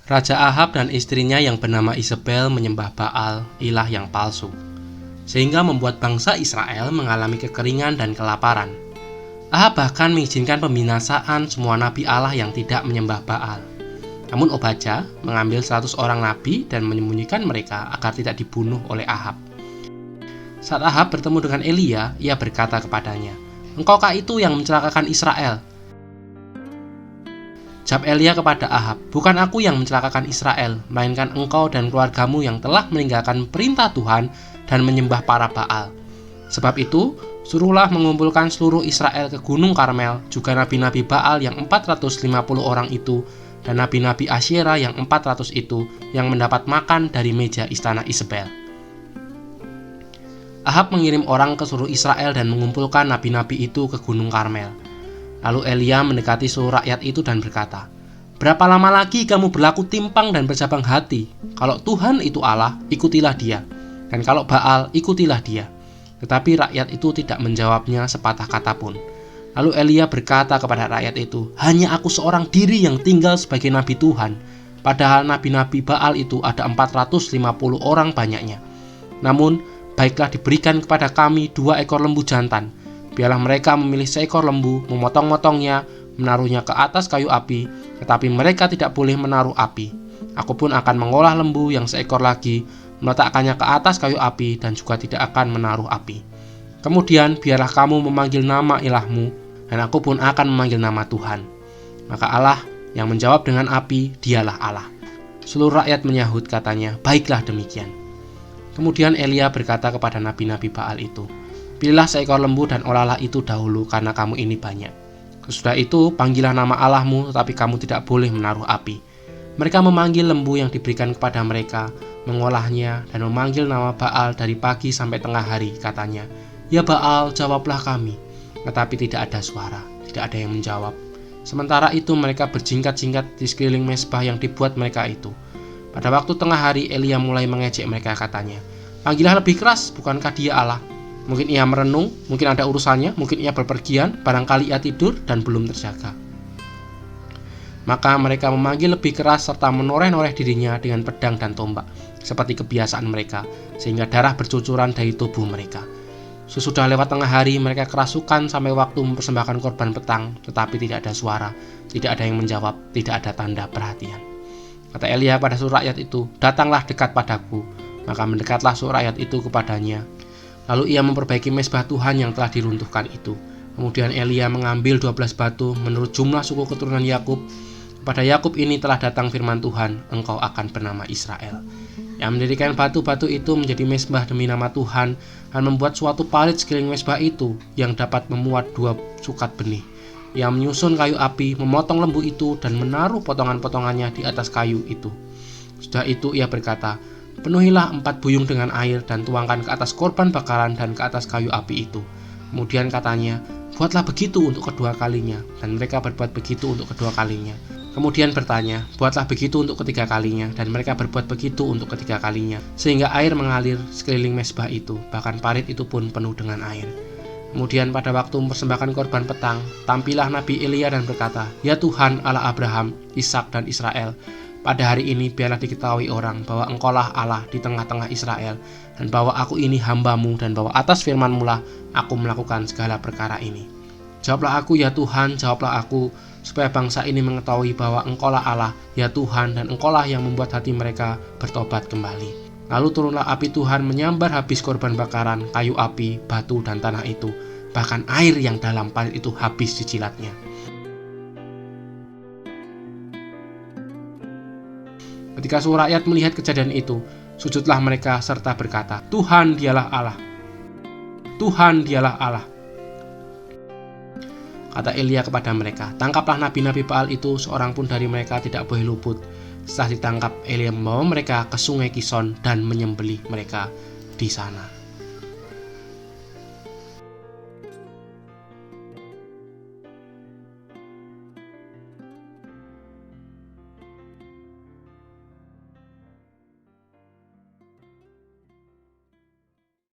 Raja Ahab dan istrinya yang bernama Isabel menyembah Baal, ilah yang palsu, sehingga membuat bangsa Israel mengalami kekeringan dan kelaparan. Ahab bahkan mengizinkan pembinasaan semua nabi Allah yang tidak menyembah Baal. Namun Obadya mengambil 100 orang nabi dan menyembunyikan mereka agar tidak dibunuh oleh Ahab. Saat Ahab bertemu dengan Elia, ia berkata kepadanya, "Engkaukah itu yang mencelakakan Israel?" Jawab Elia kepada Ahab, "Bukan aku yang mencelakakan Israel, melainkan engkau dan keluargamu yang telah meninggalkan perintah Tuhan dan menyembah para Baal. Sebab itu, suruhlah mengumpulkan seluruh Israel ke Gunung Karmel, juga nabi-nabi Baal yang 450 orang itu, dan nabi-nabi Asyera yang 400 itu, yang mendapat makan dari meja istana Isabel." Ahab mengirim orang ke seluruh Israel dan mengumpulkan nabi-nabi itu ke Gunung Karmel. Lalu Elia mendekati seluruh rakyat itu dan berkata, "Berapa lama lagi kamu berlaku timpang dan bercabang hati? Kalau Tuhan itu Allah, ikutilah dia. Dan kalau Baal, ikutilah dia." Tetapi rakyat itu tidak menjawabnya sepatah kata pun. Lalu Elia berkata kepada rakyat itu, "Hanya aku seorang diri yang tinggal sebagai nabi Tuhan. Padahal nabi-nabi Baal itu ada 450 orang banyaknya. Namun, baiklah diberikan kepada kami 2 ekor lembu jantan. Biarlah mereka memilih seekor lembu, memotong-motongnya, menaruhnya ke atas kayu api, tetapi mereka tidak boleh menaruh api. Aku pun akan mengolah lembu yang seekor lagi, meletakkannya ke atas kayu api, dan juga tidak akan menaruh api. Kemudian biarlah kamu memanggil nama ilahmu, dan aku pun akan memanggil nama Tuhan." Maka Allah yang menjawab dengan api, "Dialah Allah." Seluruh rakyat menyahut katanya, "Baiklah demikian." Kemudian Elia berkata kepada nabi-nabi Baal itu, "Pilihlah seekor lembu dan olahlah itu dahulu, karena kamu ini banyak. Sesudah itu panggillah nama Allahmu, tetapi kamu tidak boleh menaruh api." Mereka memanggil lembu yang diberikan kepada mereka, mengolahnya, dan memanggil nama Baal dari pagi sampai tengah hari. Katanya, "Ya Baal, jawablah kami." Tetapi tidak ada suara, tidak ada yang menjawab. Sementara itu mereka berjingkat-jingkat di sekeliling mezbah yang dibuat mereka itu. Pada waktu tengah hari, Elia mulai mengejek mereka, katanya, "Panggillah lebih keras, bukankah dia Allah? Mungkin ia merenung, mungkin ada urusannya, mungkin ia berpergian, barangkali ia tidur dan belum terjaga." Maka mereka memanggil lebih keras serta menoreh-noreh dirinya dengan pedang dan tombak, seperti kebiasaan mereka, sehingga darah bercucuran dari tubuh mereka. Sesudah lewat tengah hari, mereka kerasukan sampai waktu mempersembahkan korban petang, tetapi tidak ada suara, tidak ada yang menjawab, tidak ada tanda perhatian. Kata Elia pada seluruh rakyat itu, "Datanglah dekat padaku." Maka mendekatlah seluruh rakyat itu kepadanya. Lalu ia memperbaiki mezbah Tuhan yang telah diruntuhkan itu. Kemudian Elia mengambil 12 batu menurut jumlah suku keturunan Yakub. Kepada Yakub ini telah datang firman Tuhan, "Engkau akan bernama Israel." Yang mendirikan batu-batu itu menjadi mezbah demi nama Tuhan, dan membuat suatu parit sekeliling mezbah itu yang dapat memuat 2 sukat benih. Ia menyusun kayu api, memotong lembu itu, dan menaruh potongan-potongannya di atas kayu itu. Sudah itu ia berkata, "Penuhilah 4 buyung dengan air dan tuangkan ke atas korban bakaran dan ke atas kayu api itu." Kemudian katanya, "Buatlah begitu untuk kedua kalinya." Dan mereka berbuat begitu untuk kedua kalinya. Kemudian bertanya, "Buatlah begitu untuk ketiga kalinya." Dan mereka berbuat begitu untuk ketiga kalinya, sehingga air mengalir sekeliling mezbah itu, bahkan parit itu pun penuh dengan air. Kemudian pada waktu mempersembahkan korban petang, tampillah Nabi Elia dan berkata, "Ya Tuhan Allah Abraham, Ishak dan Israel, pada hari ini biarlah diketahui orang bahwa Engkaulah Allah di tengah-tengah Israel, dan bahwa aku ini hamba-Mu, dan bahwa atas firman-Mu lah aku melakukan segala perkara ini. Jawablah aku, ya Tuhan, jawablah aku, supaya bangsa ini mengetahui bahwa Engkaulah Allah, ya Tuhan, dan Engkaulah yang membuat hati mereka bertobat kembali." Lalu turunlah api Tuhan menyambar habis korban bakaran, kayu api, batu, dan tanah itu. Bahkan air yang dalam parit itu habis dijilatnya. Ketika seluruh rakyat melihat kejadian itu, sujudlah mereka serta berkata, "Tuhan dialah Allah. Tuhan dialah Allah." Kata Elia kepada mereka, "Tangkaplah nabi-nabi Baal itu, seorang pun dari mereka tidak boleh luput." Setelah ditangkap, Elia membawa mereka ke sungai Kison dan menyembelih mereka di sana.